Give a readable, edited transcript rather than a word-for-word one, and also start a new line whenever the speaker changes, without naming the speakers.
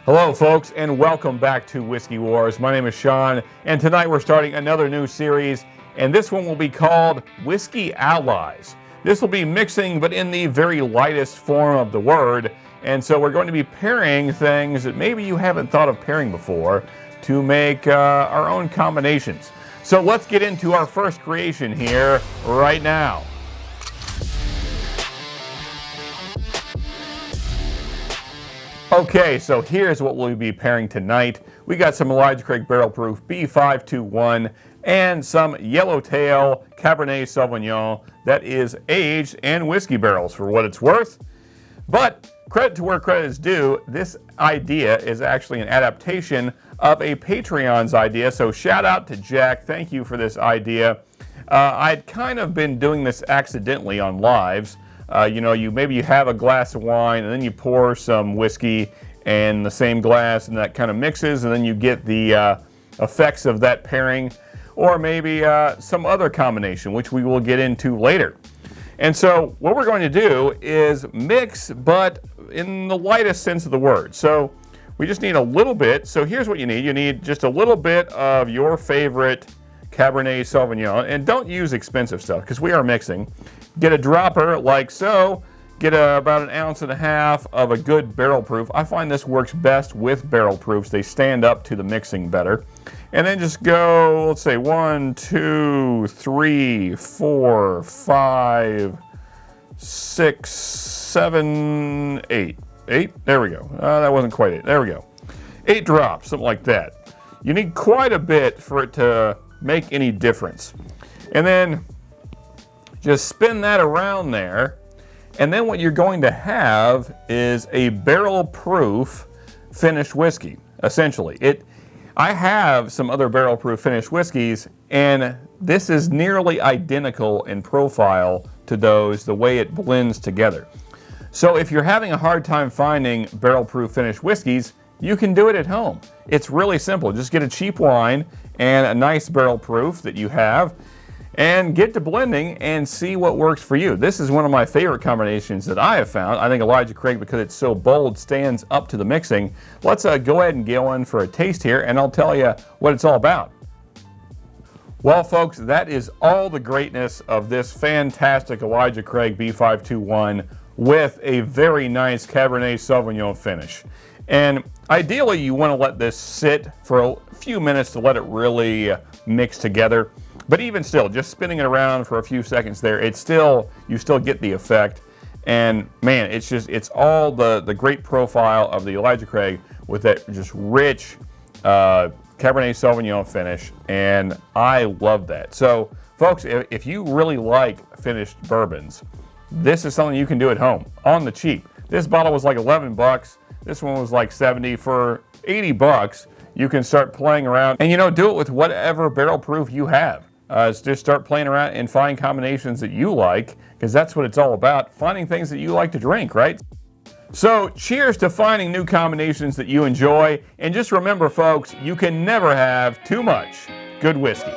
Hello folks, and welcome back to Whiskey Wars. My name is Sean, and tonight we're starting another new series, and this one will be called Whiskey Allies. This will be mixing, but in the very lightest form of the word, and so we're going to be pairing things that maybe you haven't thought of pairing before to make our own combinations. So let's get into our first creation here right now. Okay, so here's what we'll be pairing tonight. We got some Elijah Craig Barrel Proof B521 and some Yellowtail Cabernet Sauvignon that is aged in whiskey barrels for what it's worth. But credit to where credit is due, this idea is actually an adaptation of a Patreon's idea, so shout out to Jack, thank you for this idea. I'd kind of been doing this accidentally on lives. Maybe you have a glass of wine and then you pour some whiskey in the same glass and that kind of mixes and then you get the effects of that pairing, or maybe some other combination which we will get into later. And so what we're going to do is mix, but in the lightest sense of the word. So we just need a little bit. So here's what you need. You need just a little bit of your favorite Cabernet Sauvignon, and don't use expensive stuff because we are mixing. Get a dropper like so. Get about 1.5 ounces of a good barrel proof. I find this works best with barrel proofs. They stand up to the mixing better. And then just go, let's say 1, 2, 3, 4, 5, 6, 7, 8. 8? There we go. That wasn't quite 8. There we go. 8 drops, something like that. You need quite a bit for it to make any difference. And then just spin that around there, and then what you're going to have is a barrel proof finished whiskey, essentially. I have some other barrel proof finished whiskeys, and this is nearly identical in profile to those, the way it blends together. So if you're having a hard time finding barrel proof finished whiskeys, you can do it at home. It's really simple. Just get a cheap wine and a nice barrel proof that you have and get to blending and see what works for you. This is one of my favorite combinations that I have found. I think Elijah Craig, because it's so bold, stands up to the mixing. Let's go ahead and go in for a taste here, and I'll tell you what it's all about. Well, folks, that is all the greatness of this fantastic Elijah Craig B521 with a very nice Cabernet Sauvignon finish. And ideally, you want to let this sit for a few minutes to let it really mix together. But even still, just spinning it around for a few seconds there, you still get the effect. And man, it's all the great profile of the Elijah Craig with that just rich Cabernet Sauvignon finish. And I love that. So folks, if you really like finished bourbons, this is something you can do at home on the cheap. This bottle was like 11 bucks. This one was like 70. For 80 bucks, you can start playing around and, do it with whatever barrel proof you have. Just start playing around and find combinations that you like, because that's what it's all about, finding things that you like to drink, right? So cheers to finding new combinations that you enjoy. And just remember, folks, you can never have too much good whiskey.